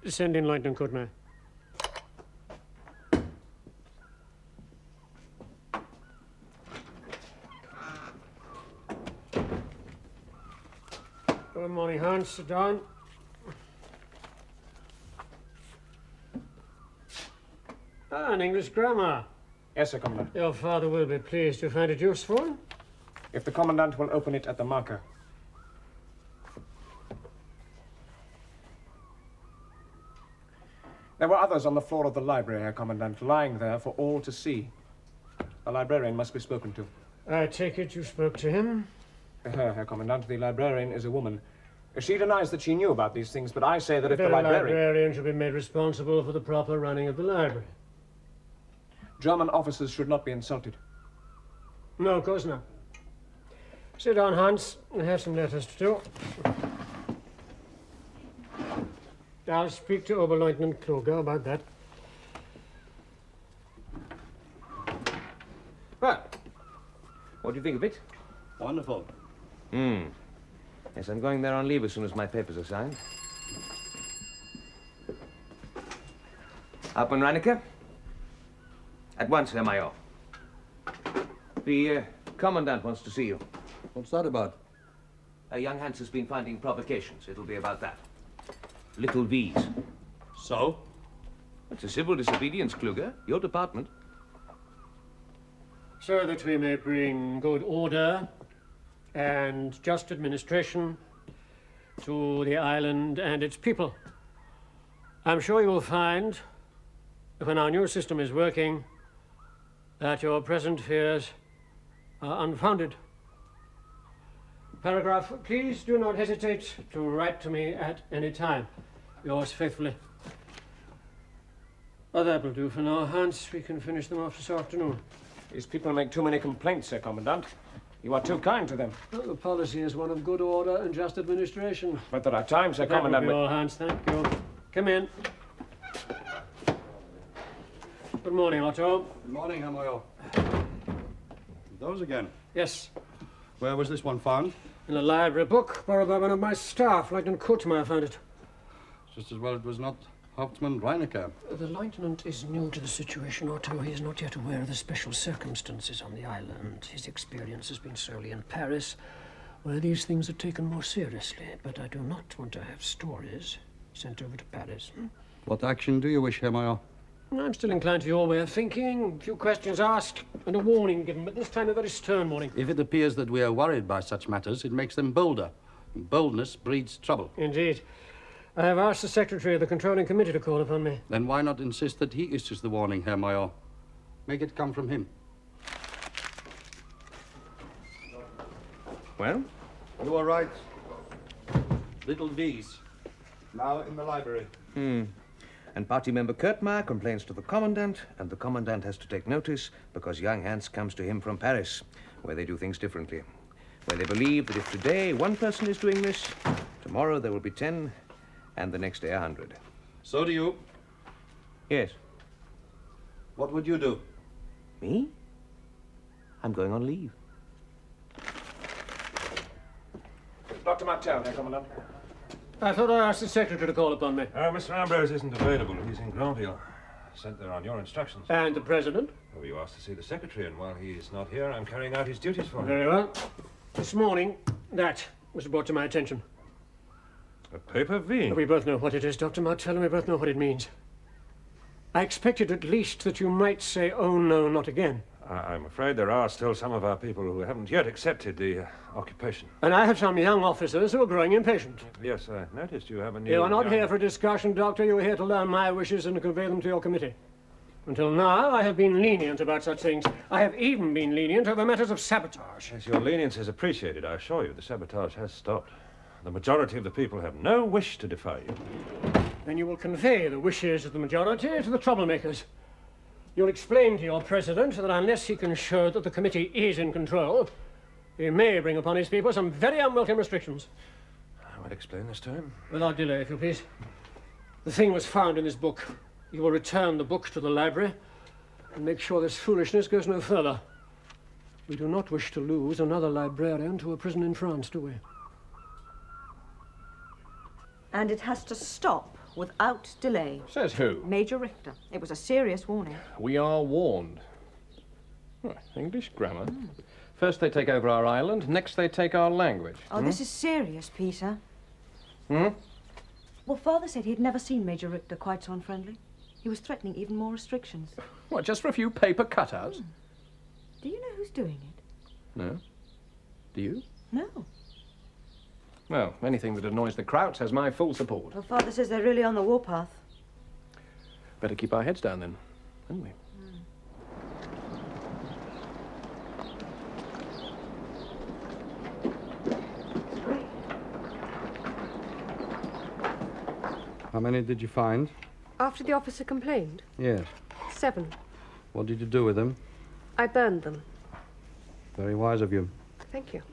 Send in Lieutenant Kutmer. Good morning, Hans. Sit down. An English grammar. Yes, Sir Commandant. Your father will be pleased to find it useful. If the Commandant will open it at the marker. There were others on the floor of the library, Herr Commandant, lying there for all to see. A librarian must be spoken to. I take it you spoke to him? Herr Commandant, the librarian is a woman. She denies that she knew about these things, but I say that if the librarian should be made responsible for the proper running of the library. German officers should not be insulted. No, of course not. Sit down, Hans. I have some letters to do. I'll speak to Oberleutnant Kluge about that. Well, what do you think of it? Wonderful. Yes, I'm going there on leave as soon as my papers are signed. Hauptmann Reinecke? At once, Herr Major. The Commandant wants to see you. What's that about? Young Hans has been finding provocations. It'll be about that. Little V's. So? It's a civil disobedience, Kluge. Your department. So that we may bring good order and just administration to the island and its people. I'm sure you will find, when our new system is working, that your present fears are unfounded. Paragraph, please do not hesitate to write to me at any time. Yours faithfully. Oh, that will do for now, Hans. We can finish them off this afternoon. These people make too many complaints, Sir Commandant. You are too kind to them. Well, the policy is one of good order and just administration. But there are times, Sir Commandant... That will be all, Hans. Thank you. Come in. Good morning, Otto. Good morning, Herr Major. Those again? Yes. Where was this one found? In a library book borrowed by one of my staff. Lieutenant Kutmer found it. Just as well it was not Hauptmann Reinecke. The lieutenant is new to the situation, Otto. He is not yet aware of the special circumstances on the island. His experience has been solely in Paris, where these things are taken more seriously. But I do not want to have stories sent over to Paris. What action do you wish, Herr Major? I'm still inclined to your way of thinking. A few questions asked and a warning given, but this time a very stern warning. If it appears that we are worried by such matters, it makes them bolder. And boldness breeds trouble. Indeed. I have asked the Secretary of the Controlling Committee to call upon me. Then why not insist that he issues the warning, Herr Major? Make it come from him. Well? You are right. Little V's. Now in the library. And party member Kurtmar complains to the Commandant, and the Commandant has to take notice because young Hans comes to him from Paris, where they do things differently. Where they believe that if today one person is doing this, tomorrow there will be 10, and the next day 100. So do you. Yes. What would you do? Me? I'm going on leave. Dr. Martel, Herr Commandant. I thought I asked the Secretary to call upon me. Mr. Ambrose isn't available. He's in Granville. Sent there on your instructions. And the President? Oh, you asked to see the Secretary, and while he's not here, I'm carrying out his duties for him. Very well. This morning, that was brought to my attention. A paper V. We both know what it is, Dr. Martel, and we both know what it means. I expected at least that you might say, oh, no, not again. I'm afraid there are still some of our people who haven't yet accepted the occupation. And I have some young officers who are growing impatient. Yes, I noticed you have a new... You are not here for a discussion, Doctor. You are here to learn my wishes and to convey them to your committee. Until now, I have been lenient about such things. I have even been lenient over matters of sabotage. Yes, your lenience is appreciated, I assure you. The sabotage has stopped. The majority of the people have no wish to defy you. Then you will convey the wishes of the majority to the troublemakers. You'll explain to your president that unless he can show that the committee is in control, he may bring upon his people some very unwelcome restrictions. I will explain this to him. Without delay, if you please. The thing was found in this book. You will return the book to the library and make sure this foolishness goes no further. We do not wish to lose another librarian to a prison in France, do we? And it has to stop. without delay. Says who? Major Richter. It was a serious warning. We are warned. Right, English grammar. First they take over our island, next they take our language. Oh, this is serious, Peter. Hmm? Well, Father said he'd never seen Major Richter quite so unfriendly. He was threatening even more restrictions. What, just for a few paper cutouts? Do you know who's doing it? No. Do you? No. Well, anything that annoys the Krauts has my full support. Well, Father says they're really on the warpath. Better keep our heads down then, haven't we? How many did you find? After the officer complained? Yes. 7. What did you do with them? I burned them. Very wise of you. Thank you.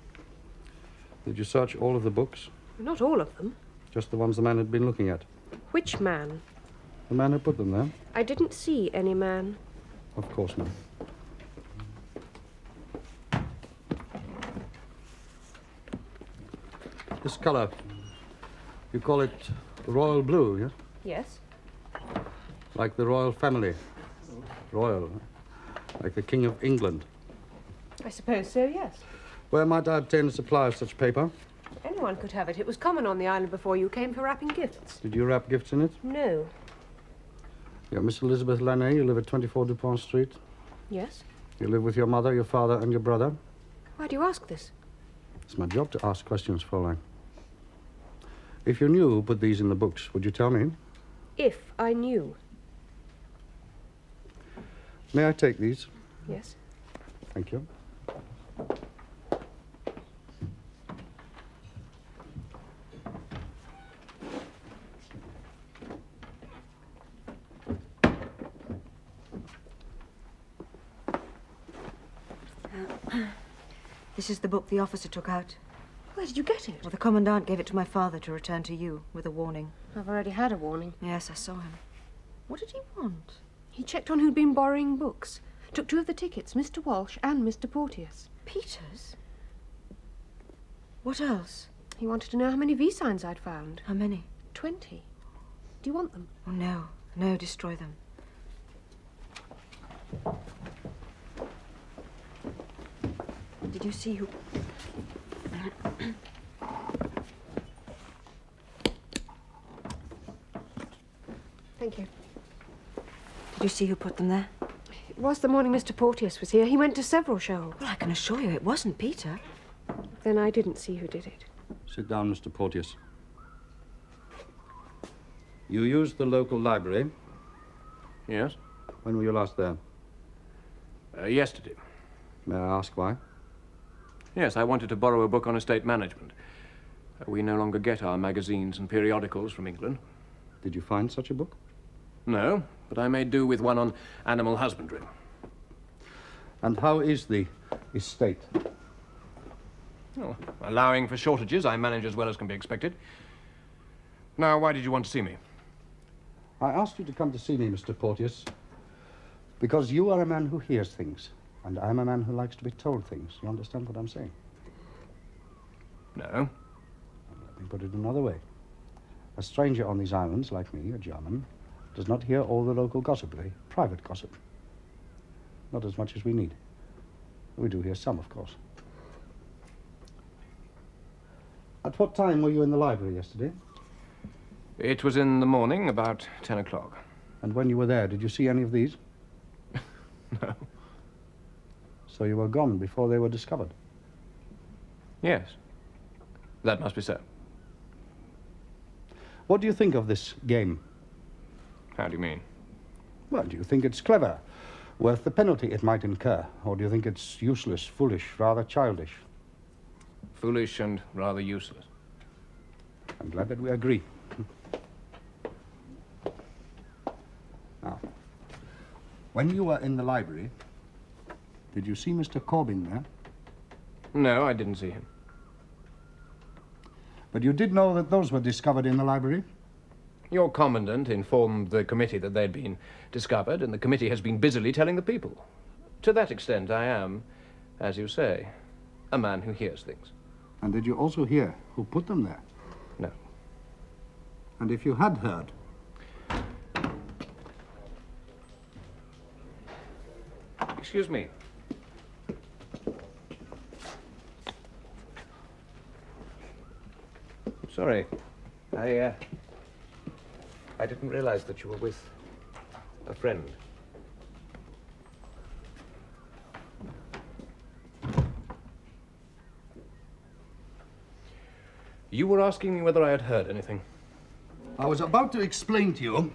Did you search all of the books? Not all of them. Just the ones the man had been looking at? Which man? The man who put them there? I didn't see any man. Of course not. This color, you call it royal blue, yes? Yes. Like the royal family. Royal. Like the King of England. I suppose so, yes. Where might I obtain a supply of such paper? Anyone could have it. It was common on the island before you came for wrapping gifts. Did you wrap gifts in it? No. You're Miss Elizabeth Laney. You live at 24 Dupont Street. Yes. You live with your mother, your father, and your brother. Why do you ask this? It's my job to ask questions, Fräulein. If you knew who put these in the books, would you tell me? If I knew. May I take these? Yes. Thank you. This is the book the officer took out. Where did you get it? Well, the commandant gave it to my father to return to you with a warning. I've already had a warning. Yes, I saw him. What did he want? He checked on who'd been borrowing books. Took 2 of the tickets, Mr. Walsh and Mr. Porteous. Peters? What else? He wanted to know how many V-signs I'd found. How many? 20. Do you want them? Oh, no. No, destroy them. Did you see who... Thank you. Did you see who put them there? It was the morning Mr. Porteous was here. He went to several shows. Well, I can assure you it wasn't Peter. Then I didn't see who did it. Sit down, Mr. Porteous. You used the local library. Yes? When were you last there? Yesterday. May I ask why? Yes, I wanted to borrow a book on estate management. We no longer get our magazines and periodicals from England. Did you find such a book? No, but I made do with one on animal husbandry. And how is the estate? Oh, allowing for shortages, I manage as well as can be expected. Now, why did you want to see me? I asked you to come to see me, Mr. Porteous, because you are a man who hears things, and I'm a man who likes to be told things. You understand what I'm saying? No. Let me put it another way. A stranger on these islands, like me, a German, does not hear all the local gossip, the private gossip. Not as much as we need. We do hear some, of course. At what time were you in the library yesterday? It was in the morning, about 10 o'clock. And when you were there, did you see any of these? No. So you were gone before they were discovered? Yes. That must be so. What do you think of this game? How do you mean? Well, do you think it's clever, worth the penalty it might incur? Or do you think it's useless, foolish, rather childish? Foolish and rather useless. I'm glad that we agree. Now, when you were in the library, did you see Mr. Corbin there? No, I didn't see him. But you did know that those were discovered in the library? Your commandant informed the committee that they'd been discovered, and the committee has been busily telling the people. To that extent, I am, as you say, a man who hears things. And did you also hear who put them there? No. And if you had heard Excuse me. Sorry. I didn't realize that you were with a friend. You were asking me whether I had heard anything. I was about to explain to you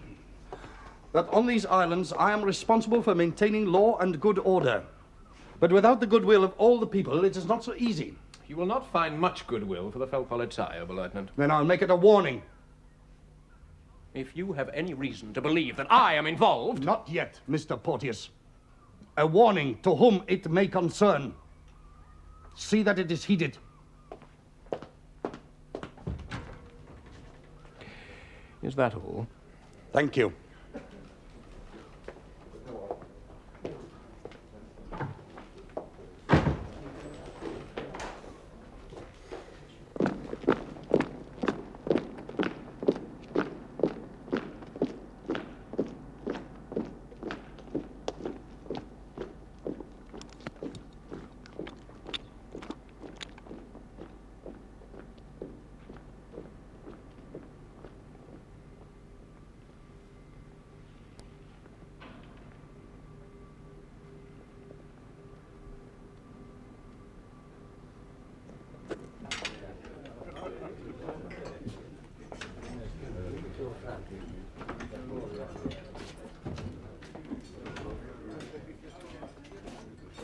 that on these islands I am responsible for maintaining law and good order. But without the goodwill of all the people, it is not so easy. You will not find much goodwill for the Felpolizei, Oberleutnant. Then I'll make it a warning. If you have any reason to believe that I am involved... Not yet, Mr. Porteous. A warning to whom it may concern. See that it is heeded. Is that all? Thank you.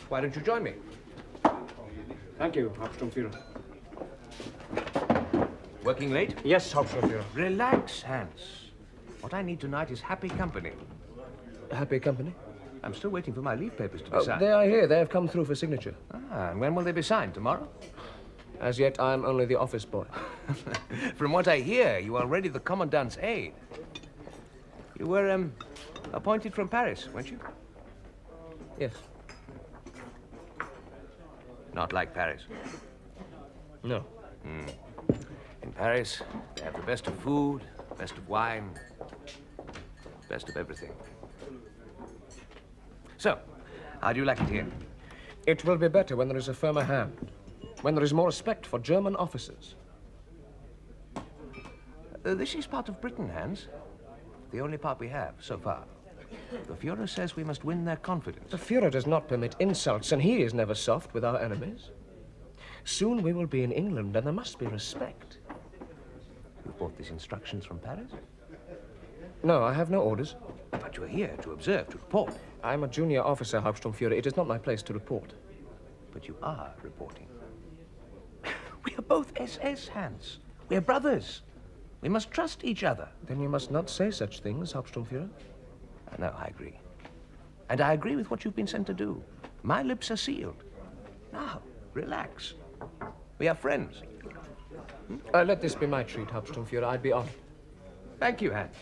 Why don't you join me? Thank you, Hauptsturmführer. Working late? Yes, Hauptsturmführer. Relax, Hans. What I need tonight is happy company. Happy company? I'm still waiting for my leave papers to be signed. They are here. They have come through for signature. Ah, and when will they be signed? Tomorrow? As yet, I am only the office boy. From what I hear, you are already the commandant's aide. You were, appointed from Paris, weren't you? Yes. Not like Paris. No. In Paris, they have the best of food, best of wine, best of everything. So, how do you like it here? It will be better when there is a firmer hand. When there is more respect for German officers. This is part of Britain, Hans. The only part we have, so far. The Führer says we must win their confidence. The Führer does not permit insults, and he is never soft with our enemies. Soon we will be in England, and there must be respect. You brought these instructions from Paris? No, I have no orders. But you're here to observe, to report. I am a junior officer, Hauptsturmführer. It is not my place to report. But you are reporting. We are both SS, Hans. We are brothers. We must trust each other. Then you must not say such things, Hauptsturmführer. No, I agree. And I agree with what you've been sent to do. My lips are sealed. Now, relax. We are friends. Let this be my treat, Hauptsturmführer. I'd be honored. Thank you, Hans.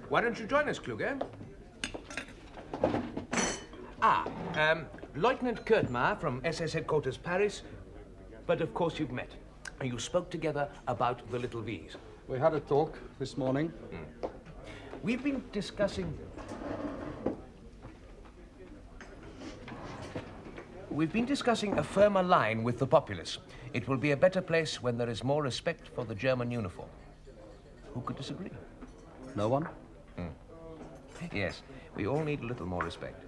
Why don't you join us, Kluge? Lieutenant Kurtmar from SS Headquarters, Paris. But of course you've met. You spoke together about the little V's. We had a talk this morning. We've been discussing we've been discussing a firmer line with the populace. It will be a better place when there is more respect for the German uniform. Who could disagree? No one? Yes, we all need a little more respect.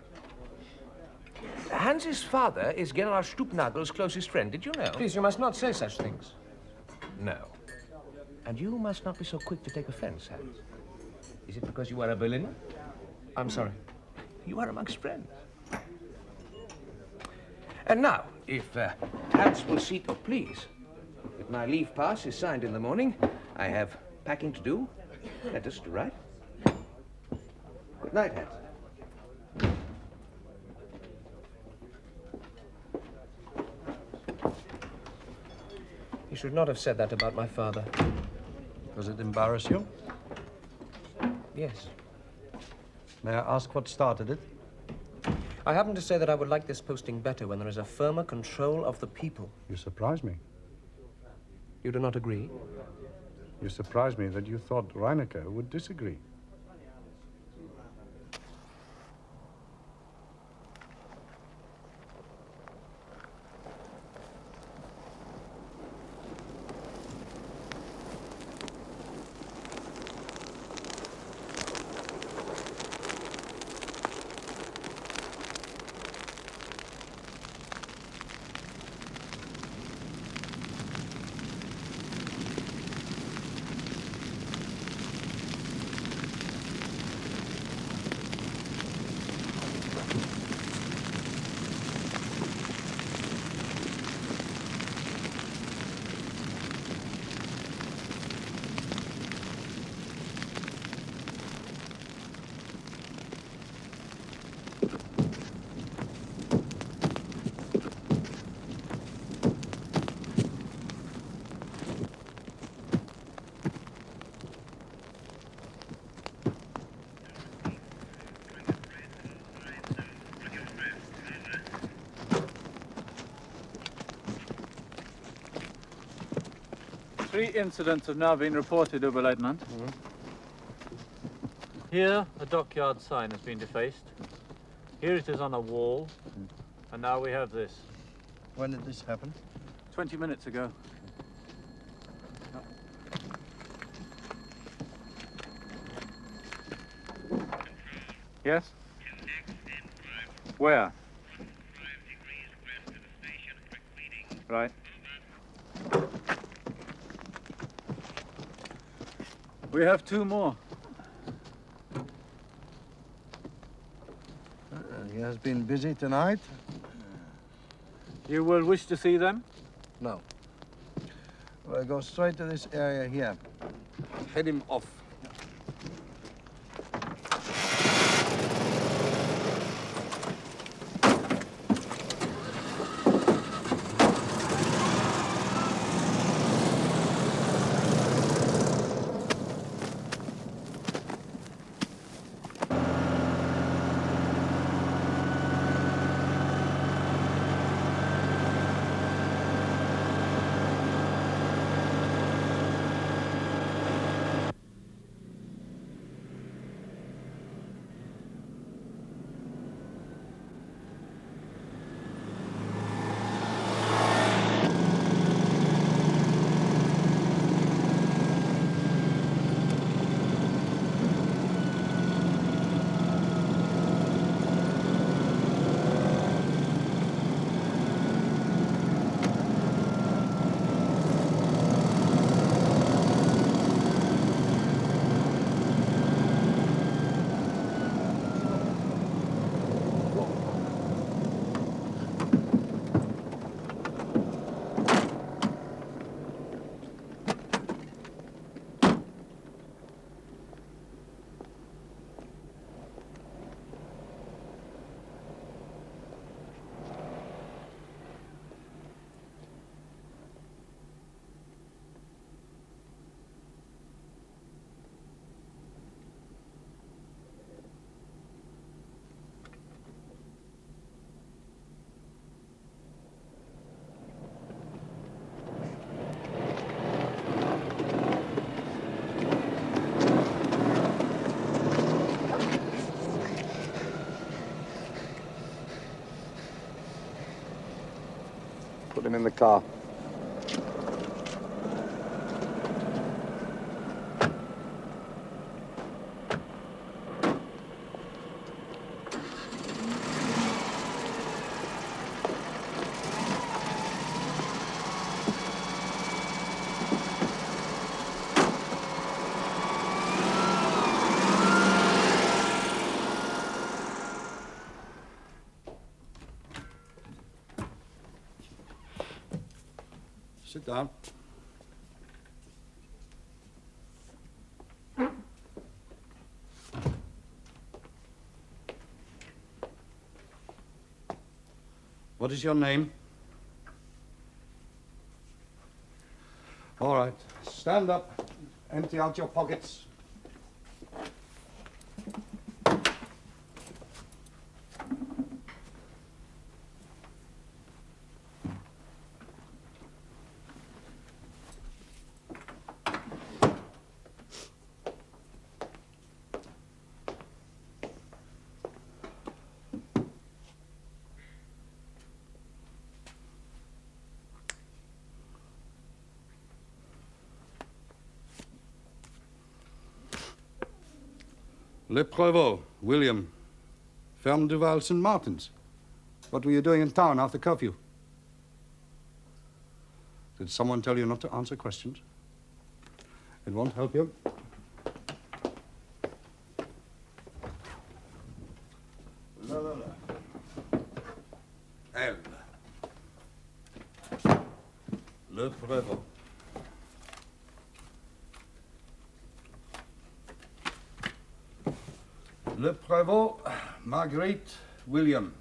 Hans's father is General Stubnagel's closest friend. Did you know? Please, you must not say such things. No. And you must not be so quick to take offense, Hans. Is it because you are a Berliner? I'm sorry. You are amongst friends. And now, if Hans will seat, oh, please. If my leave pass is signed in the morning, I have packing to do. Letters to write. Good night, Hans. You should not have said that about my father. Does it embarrass you? Yes. May I ask what started it? I happen to say that I would like this posting better when there is a firmer control of the people. You surprise me. You do not agree? You surprise me that you thought Reinecke would disagree. Three incidents have now been reported, Oberleutnant. Here, a dockyard sign has been defaced. Here it is on a wall. And now we have this. When did this happen? 20 minutes ago. Yes? Where? Right. We have two more. He has been busy tonight? You will wish to see them? No. We'll go straight to this area here. Head him off. Put him in the car. Sit down. What is your name? All right. Stand up. Empty out your pockets. LePrevost, William. Ferme Duval, St. Martin's. What were you doing in town after curfew? Did someone tell you not to answer questions? It won't help you. L. LePrevost. LePrevost, Marguerite, William.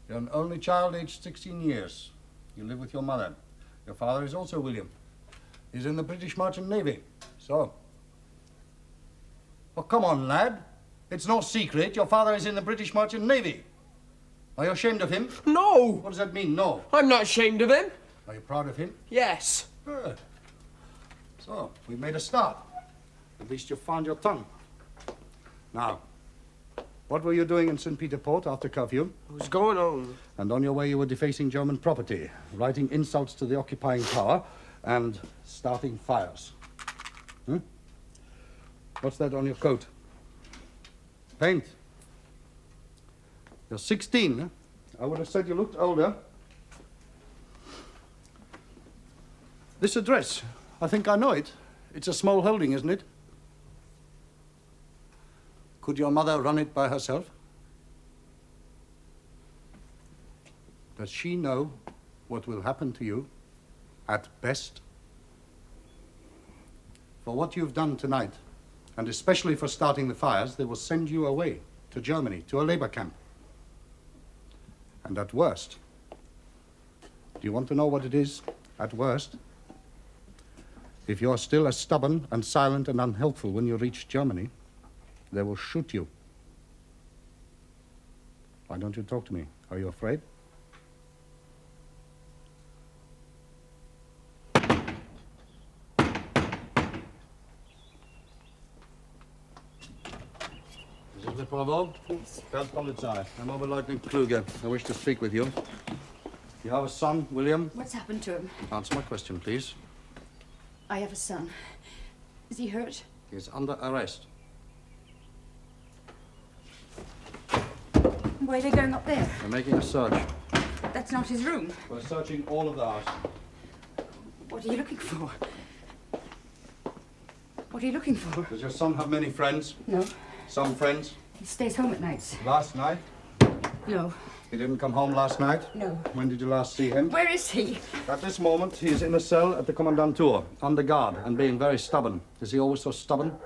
You're an only child aged 16 years. You live with your mother. Your father is also William. He's in the British Merchant Navy. So? Oh, come on, lad. It's no secret. Your father is in the British Merchant Navy. Are you ashamed of him? No! What does that mean, no? I'm not ashamed of him. Are you proud of him? Yes. Good. So, we've made a start. At least you've found your tongue. Now, what were you doing in St. Peter Port after curfew? I was going home. And on your way you were defacing German property, writing insults to the occupying power, and starting fires. What's that on your coat? Paint. You're 16, huh? I would have said you looked older. This address, I think I know it. It's a small holding, isn't it? Could your mother run it by herself? Does she know what will happen to you at best? For what you've done tonight, and especially for starting the fires, they will send you away to Germany, to a labor camp. And at worst, do you want to know what it is at worst? If you're still as stubborn and silent and unhelpful when you reach Germany, they will shoot you. Why don't you talk to me? Are you afraid? Mrs. LePrevost? Yes. Feldpolizei. I'm Oberleutnant Kluge. I wish to speak with you. You have a son, William? What's happened to him? Answer my question, please. I have a son. Is he hurt? He is under arrest. Why are they going up there? We're making a search. That's not his room. We're searching all of the house. What are you looking for? What are you looking for? Does your son have many friends? No. Some friends? He stays home at nights. Last night? No. He didn't come home last night? No. When did you last see him? Where is he? At this moment, he is in a cell at the Kommandantur, under guard, and being very stubborn. Is he always so stubborn?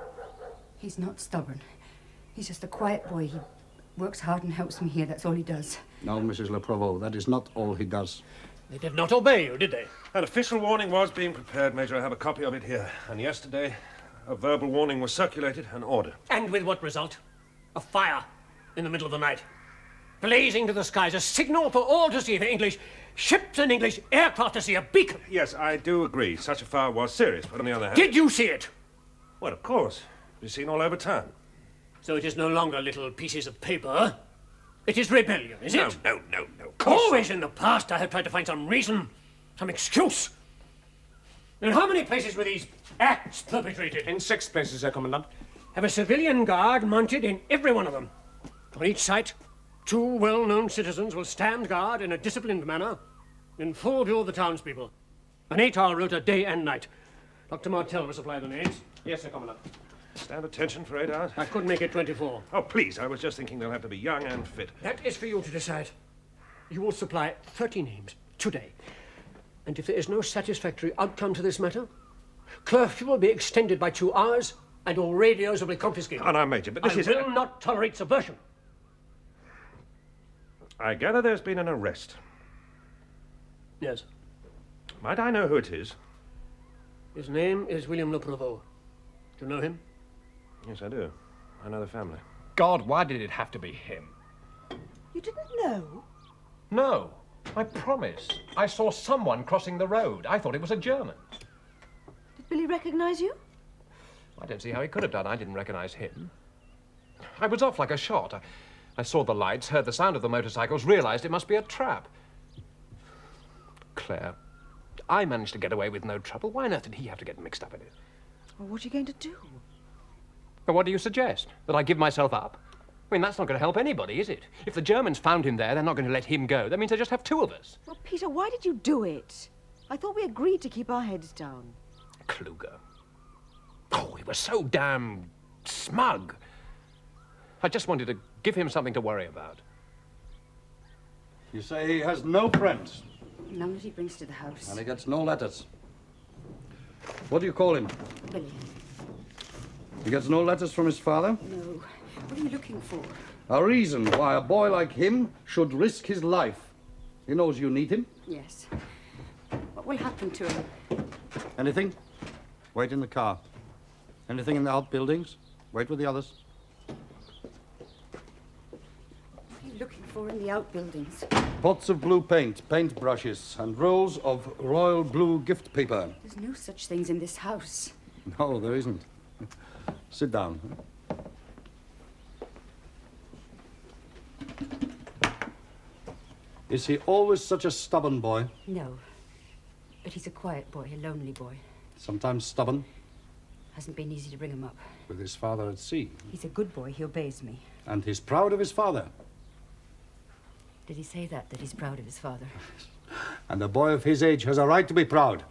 He's not stubborn. He's just a quiet boy. He works hard and helps me here. That's all he does. No, Mrs. LePrevost, that is not all he does. They did not obey you, did they? An official warning was being prepared, Major. I have a copy of it here. And yesterday, a verbal warning was circulated and ordered. And with what result? A fire in the middle of the night. Blazing to the skies, a signal for all to see, for English ships and English aircraft to see, a beacon. Yes, I do agree. Such a fire was serious, but on the other hand... Did you see it? Well, of course. It was seen all over town. So it is no longer little pieces of paper. It is rebellion, is it? No. Always in the past I have tried to find some reason, some excuse. In how many places were these acts perpetrated? In 6 places, Herr Commandant. Have a civilian guard mounted in every one of them. On each site, 2 well-known citizens will stand guard in a disciplined manner, in full view of the townspeople. An 8-hour rota, day and night. Dr. Martell will supply the names. Yes, Herr Commandant. Stand attention for 8 hours? I could make it 24. Oh, please, I was just thinking they'll have to be young and fit. That is for you to decide. You will supply 30 names today. And if there is no satisfactory outcome to this matter, curfew will be extended by 2 hours and all radios will be confiscated. Oh, no, Major, but this I will not tolerate subversion. I gather there's been an arrest. Yes. Might I know who it is? His name is William LePrevost. Do you know him? Yes, I do. I know the family. God, why did it have to be him? You didn't know? No, I promise. I saw someone crossing the road. I thought it was a German. Did Billy recognize you? I don't see how he could have done. I didn't recognize him. I was off like a shot. I saw the lights, heard the sound of the motorcycles, realized it must be a trap. Claire, I managed to get away with no trouble. Why on earth did he have to get mixed up in it? Well, what are you going to do? Well, what do you suggest? That I give myself up? I mean, that's not going to help anybody, is it? If the Germans found him there, they're not going to let him go. That means they just have 2 of us. Well, Peter, why did you do it? I thought we agreed to keep our heads down. Kluge. Oh, he was so damn smug. I just wanted to give him something to worry about. You say he has no friends, None that he brings to the house. and he gets no letters. What do you call him? Billy. He gets no letters from his father? No. What are you looking for? A reason why a boy like him should risk his life. He knows you need him. Yes. What will happen to him? Anything? Wait in the car. Anything in the outbuildings? Wait with the others. What are you looking for in the outbuildings? Pots of blue paint, paint brushes, and rolls of royal blue gift paper. There's no such things in this house. No, there isn't. Sit down. Is he always such a stubborn boy? No. But he's a quiet boy, a lonely boy. Sometimes stubborn? Hasn't been easy to bring him up. With his father at sea. He's a good boy, he obeys me. And he's proud of his father. Did he say that he's proud of his father? And a boy of his age has a right to be proud.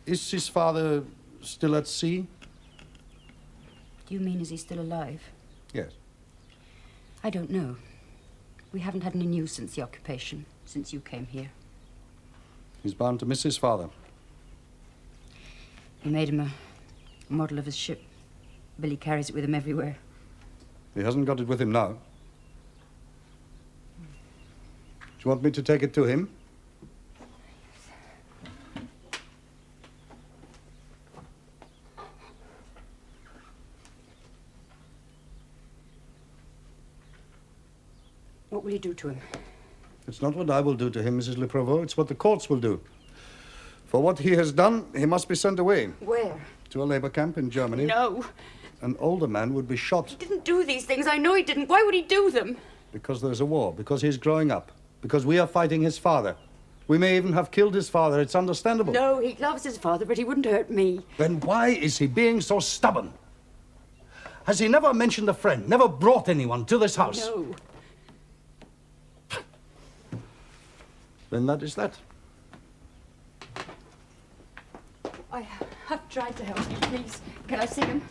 Is his father still at sea? Do you mean is he still alive? Yes. I don't know. We haven't had any news since the occupation, since you came here. He's bound to miss his father. He made him a model of his ship. Billy carries it with him everywhere. He hasn't got it with him now. Do you want me to take it to him? What will you do to him? It's not what I will do to him, Mrs. LePrevost. It's what the courts will do. For what he has done, he must be sent away. Where? To a labor camp in Germany. No. An older man would be shot. He didn't do these things. I know he didn't. Why would he do them? Because there's a war. Because he's growing up. Because we are fighting his father. We may even have killed his father. It's understandable. No, he loves his father, but he wouldn't hurt me. Then why is he being so stubborn? Has he never mentioned a friend? Never brought anyone to this house? No. Then that is that. I have tried to help you, please. Can I see him?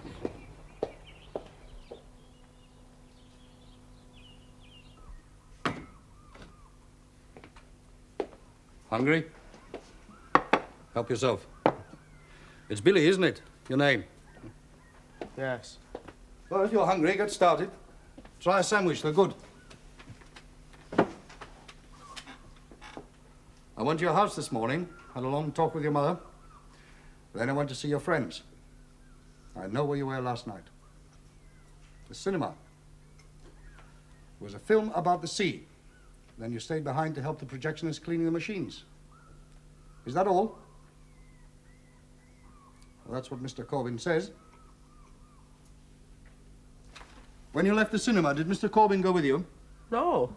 Hungry? Help yourself. It's Billy, isn't it? Your name? Yes. Well, if you're hungry, get started. Try a sandwich, they're good. I went to your house this morning, had a long talk with your mother. Then I went to see your friends. I know where you were last night. The cinema. It was a film about the sea. Then you stayed behind to help the projectionists cleaning the machines. Is that all? Well, that's what Mr. Corbin says. When you left the cinema, did Mr. Corbin go with you? No.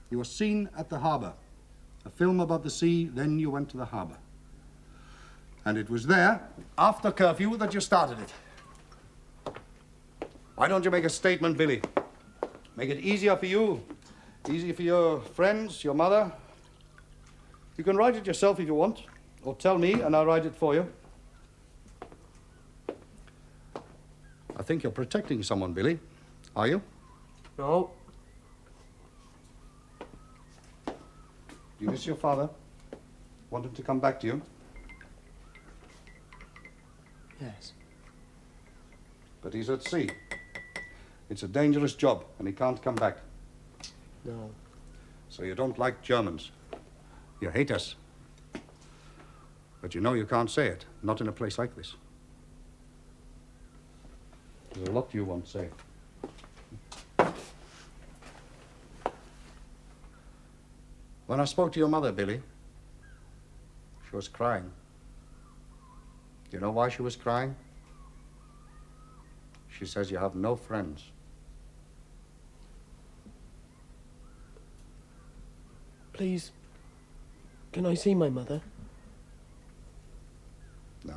You were seen at the harbour. A film about the sea, then you went to the harbour. And it was there, after curfew, that you started it. Why don't you make a statement, Billy? Make it easier for you, easier for your friends, your mother. You can write it yourself if you want, or tell me and I'll write it for you. I think you're protecting someone, Billy. Are you? No. Do you miss your father? Want him to come back to you? Yes. But he's at sea. It's a dangerous job, and he can't come back. No. So you don't like Germans. You hate us. But you know you can't say it, not in a place like this. There's a lot you won't say. When I spoke to your mother, Billy, she was crying. You know why she was crying? She says you have no friends. Please, can I see my mother? No.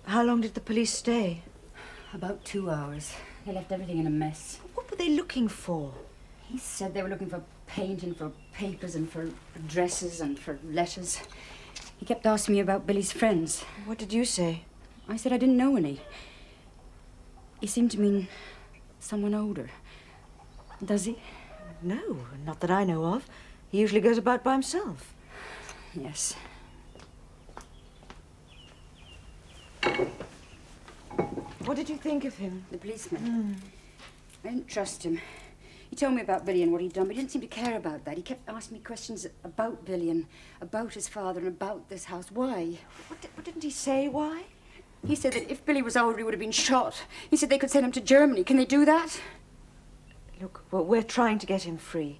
How long did the police stay? About 2 hours. They left everything in a mess. What were they looking for? He said they were looking for paint and for papers and for addresses and for letters. He kept asking me about Billy's friends. What did you say? I said I didn't know any. He seemed to mean someone older. Does he? No, not that I know of. He usually goes about by himself. Yes. What did you think of him? The policeman. I didn't trust him. He told me about Billy and what he'd done, but he didn't seem to care about that. He kept asking me questions about Billy and about his father and about this house. Why? What didn't he say? Why? He said that if Billy was older, he would have been shot. He said they could send him to Germany. Can they do that? Look, well, we're trying to get him free.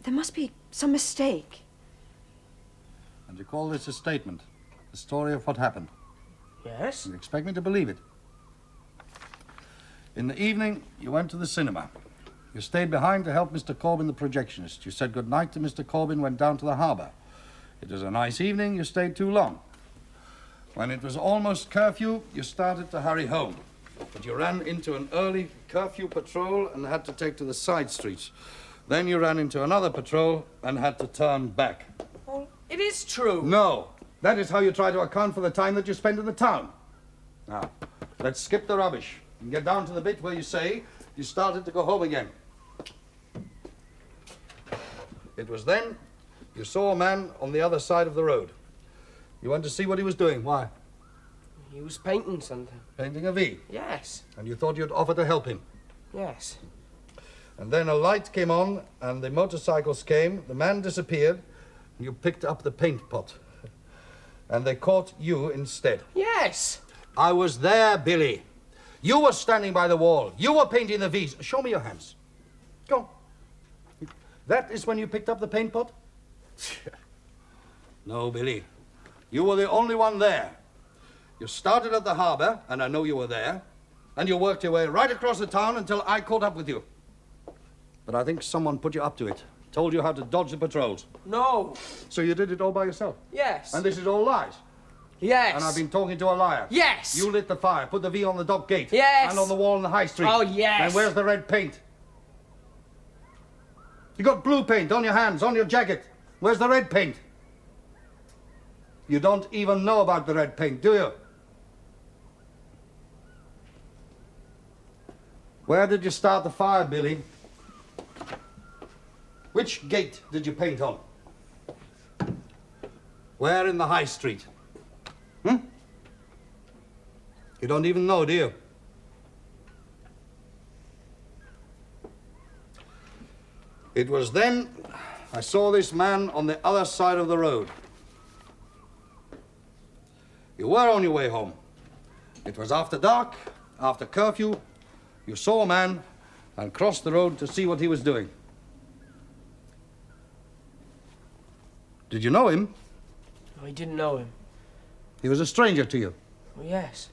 There must be some mistake. And you call this a statement? The story of what happened? Yes. You expect me to believe it? In the evening, you went to the cinema. You stayed behind to help Mr. Corbin, the projectionist. You said good night to Mr. Corbin, went down to the harbour. It was a nice evening. You stayed too long. When it was almost curfew, you started to hurry home. But you ran into an early curfew patrol and had to take to the side streets. Then you ran into another patrol and had to turn back. Well, it is true. No. That is how you try to account for the time that you spend in the town. Now, let's skip the rubbish and get down to the bit where you say you started to go home again. It was then you saw a man on the other side of the road. You went to see what he was doing. Why? He was painting something. Painting a V. Yes. And you thought you'd offer to help him. Yes. And then a light came on and the motorcycles came. The man disappeared. And you picked up the paint pot. And they caught you instead. Yes. I was there, Billy. You were standing by the wall. You were painting the V's. Show me your hands. Go on. That is when you picked up the paint pot? No, Billy. You were the only one there. You started at the harbour, and I know you were there, and you worked your way right across the town until I caught up with you. But I think someone put you up to it. Told you how to dodge the patrols. No. So you did it all by yourself? Yes. And this is all lies? Yes. And I've been talking to a liar? Yes. You lit the fire, put the V on the dock gate? Yes. And on the wall in the high street? Oh, yes. And where's the red paint? You got blue paint on your hands, on your jacket. Where's the red paint? You don't even know about the red paint, do you? Where did you start the fire, Billy? Which gate did you paint on? Where in the high street? You don't even know, do you? It was then I saw this man on the other side of the road. You were on your way home. It was after dark, after curfew. You saw a man and crossed the road to see what he was doing. Did you know him? No, I didn't know him. He was a stranger to you. Well, yes.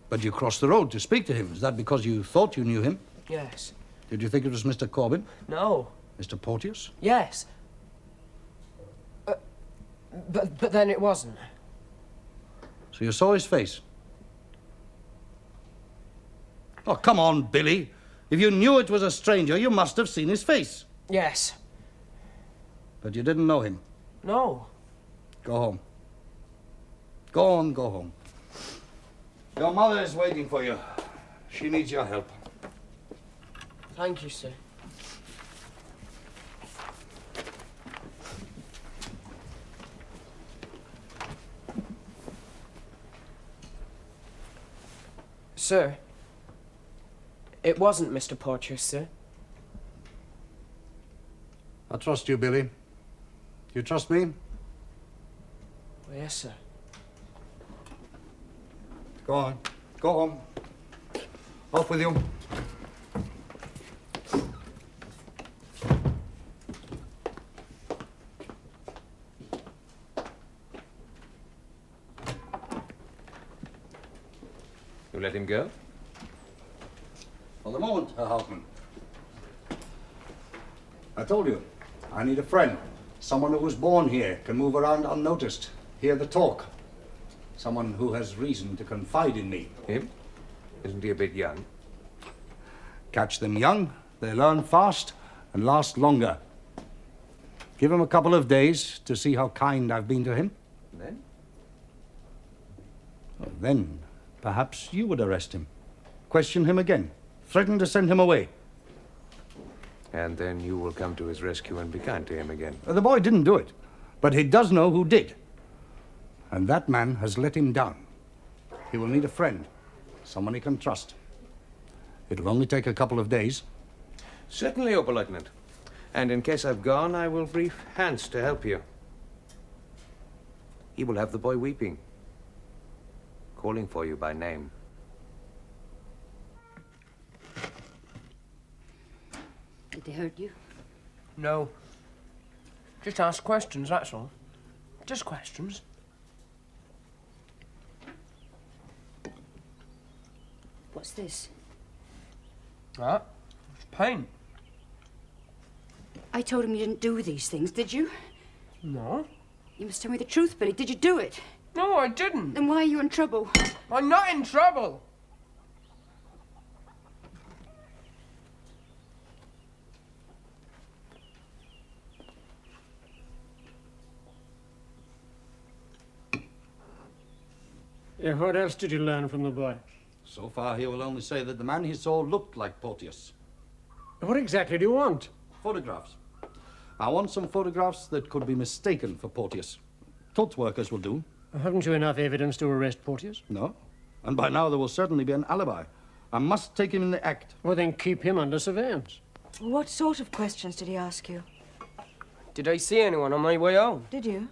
But you crossed the road to speak to him. Is that because you thought you knew him? Yes. Did you think it was Mr. Corbin? No. Mr. Porteous? Yes. But then it wasn't. So you saw his face? Oh, come on, Billy. If you knew it was a stranger, you must have seen his face. Yes. But you didn't know him. No. Go home. Go on, go home. Your mother is waiting for you. She needs your help. Thank you, sir. Sir, it wasn't Mr. Porteous, sir. I trust you, Billy. Do you trust me? Well, yes, sir. Go on. Go home. Off with you. You let him go? For the moment, Herr Hauptmann. I told you, I need a friend. Someone who was born here, can move around unnoticed, hear the talk. Someone who has reason to confide in me. Him? Isn't he a bit young? Catch them young, they learn fast and last longer. Give him a couple of days to see how kind I've been to him. And then? Well, then, perhaps you would arrest him. Question him again. Threaten to send him away. And then you will come to his rescue and be kind to him again. The boy didn't do it, but he does know who did. And that man has let him down. He will need a friend, someone he can trust. It'll only take a couple of days. Certainly, Oberleutnant. And in case I've gone, I will brief Hans to help you. He will have the boy weeping, calling for you by name. Did they hurt you? No. Just ask questions, that's all. Just questions. What's this? That? It's paint. I told him you didn't do these things, did you? No. You must tell me the truth, Billy. Did you do it? No, I didn't. Then why are you in trouble? I'm not in trouble. Yeah, what else did you learn from the boy? So far, he will only say that the man he saw looked like Porteous. What exactly do you want? Photographs. I want some photographs that could be mistaken for Porteous. Tot workers will do. Haven't you enough evidence to arrest Porteous? No. And by now there will certainly be an alibi. I must take him in the act. Well, then keep him under surveillance. What sort of questions did he ask you? Did I see anyone on my way home? Did you?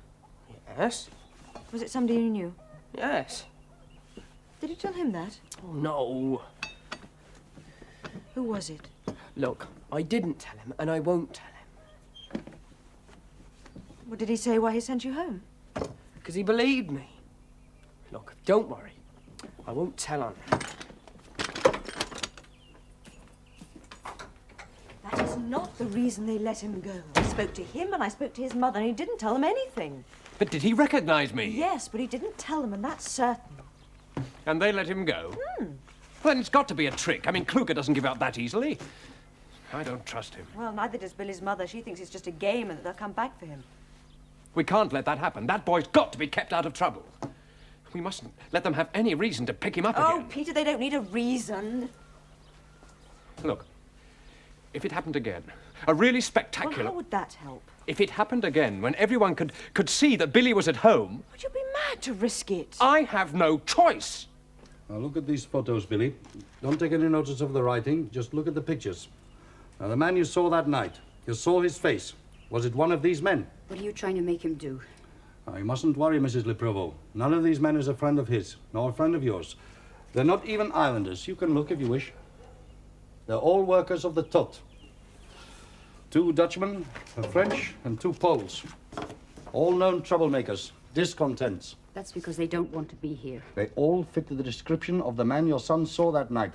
Yes. Was it somebody you knew? Yes. Did you tell him that? Oh, no. Who was it? Look, I didn't tell him, and I won't tell him. What did he say why he sent you home? Because he believed me. Look, don't worry. I won't tell on him. That is not the reason they let him go. I spoke to him and I spoke to his mother and he didn't tell them anything. But did he recognize me? Yes, but he didn't tell them, and that's certain. And they let him go? Well, then it's got to be a trick. I mean, Kluge doesn't give out that easily. I don't trust him. Well, neither does Billy's mother. She thinks it's just a game and that they'll come back for him. We can't let that happen. That boy's got to be kept out of trouble. We mustn't let them have any reason to pick him up Oh, again. Peter, they don't need a reason. Look, if it happened again, a really spectacular... Well, how would that help? If it happened again, when everyone could see that Billy was at home... Would you be mad to risk it? I have no choice. Now look at these photos, Billy. Don't take any notice of the writing. Just look at the pictures. Now, the man you saw that night, you saw his face. Was it one of these men? What are you trying to make him do? Now, you mustn't worry, Mrs. LePrevost. None of these men is a friend of his, nor a friend of yours. They're not even islanders. You can look if you wish. They're all workers of the Tot. 2 Dutchmen, a French, and 2 Poles. All known troublemakers, discontents. That's because they don't want to be here. They all fit to the description of the man your son saw that night.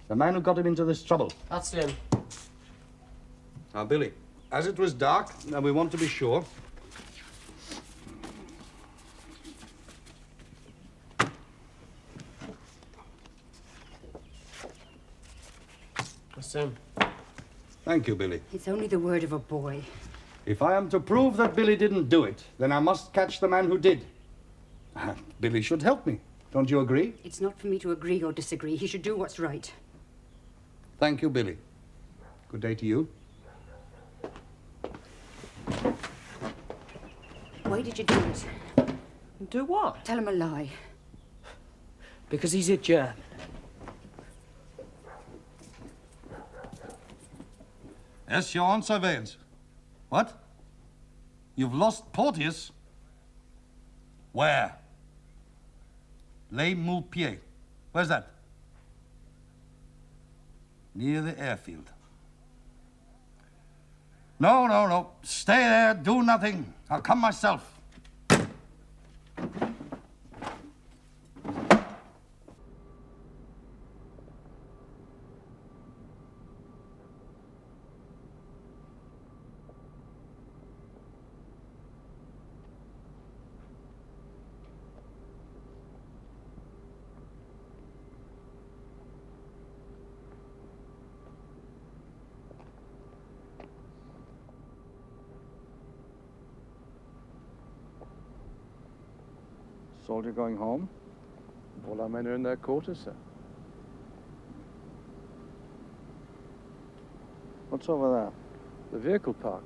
The man who got him into this trouble. That's him. Now, Billy, as it was dark, and we want to be sure, That's him. thank you, Billy. It's only the word of a boy. If I am to prove that Billy didn't do it, then I must catch the man who did. Billy should help me. Don't you agree? It's not for me to agree or disagree. He should do what's right. Thank you, Billy. Good day to you. Why did you do it? Do what? Tell him a lie. Because he's a German. Yes, you're on surveillance. What? You've lost Porteous? Where? Les Moupiers. Where's that? Near the airfield. No, no, no. Stay there, do nothing. I'll come myself. Soldier going home? All our men are in their quarters, sir. What's over there? The vehicle park.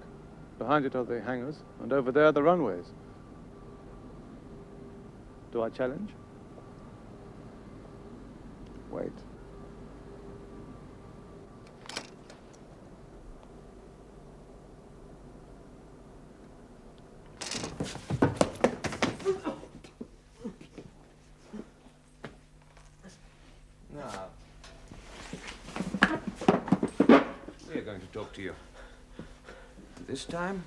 Behind it are the hangars, and over there the runways. Do I challenge? Wait. Now, we are going to talk to you. This time,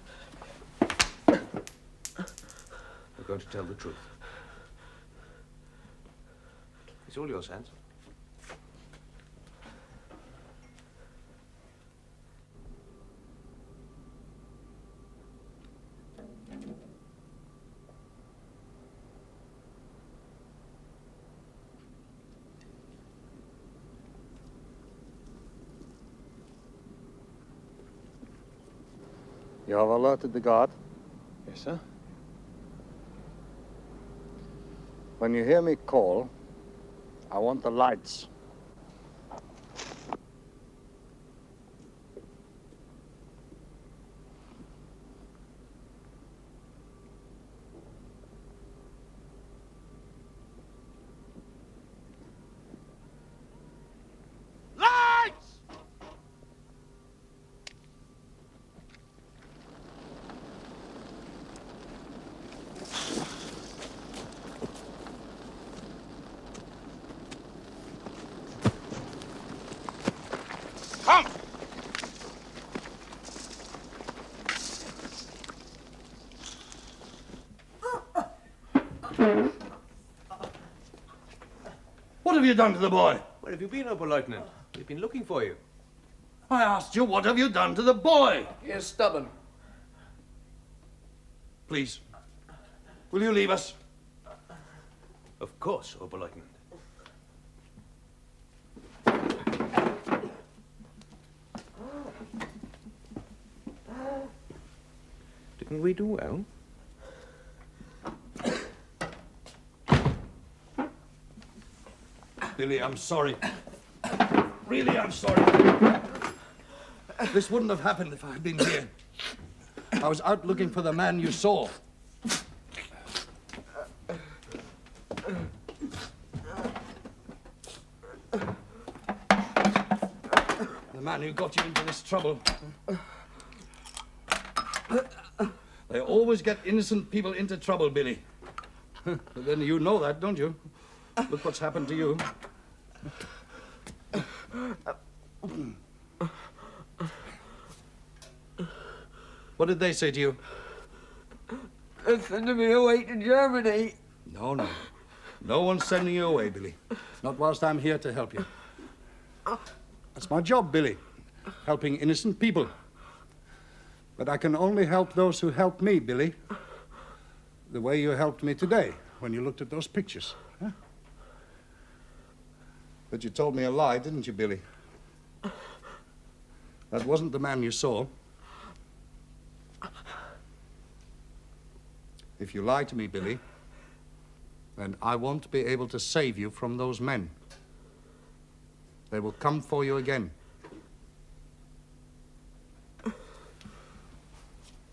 we're going to tell the truth. It's all yours, Hans. You have alerted the guard? Yes, sir. When you hear me call, I want the lights. What have you done to the boy? Where have you been, Oberleutnant? We've been looking for you. I asked you, what have you done to the boy? He is stubborn. Please, will you leave us? Of course, Oberleutnant. Didn't we do well? Billy, I'm sorry. Really, I'm sorry. This wouldn't have happened if I had been here. I was out looking for the man you saw. The man who got you into this trouble. They always get innocent people into trouble, Billy. But then you know that, don't you? Look what's happened to you. What did they say to you? They sent me away to Germany. No, no. No one's sending you away, Billy. Not whilst I'm here to help you. That's my job, Billy. Helping innocent people. But I can only help those who help me, Billy. The way you helped me today, when you looked at those pictures. Huh? But you told me a lie, didn't you, Billy? That wasn't the man you saw. If you lie to me, Billy, then I won't be able to save you from those men. They will come for you again.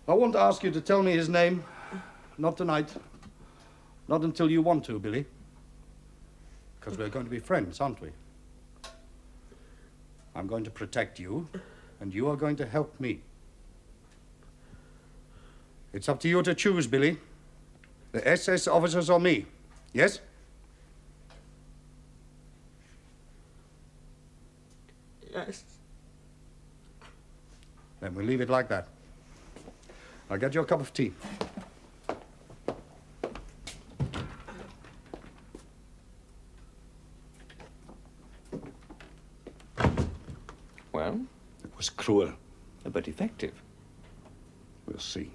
I won't ask you to tell me his name. Not tonight. Not until you want to, Billy. Because we're going to be friends, aren't we? I'm going to protect you, and you are going to help me. It's up to you to choose, Billy. The SS officers or me. Yes? Yes. Then we'll leave it like that. I'll get you a cup of tea. Well? It was cruel. But effective. We'll see.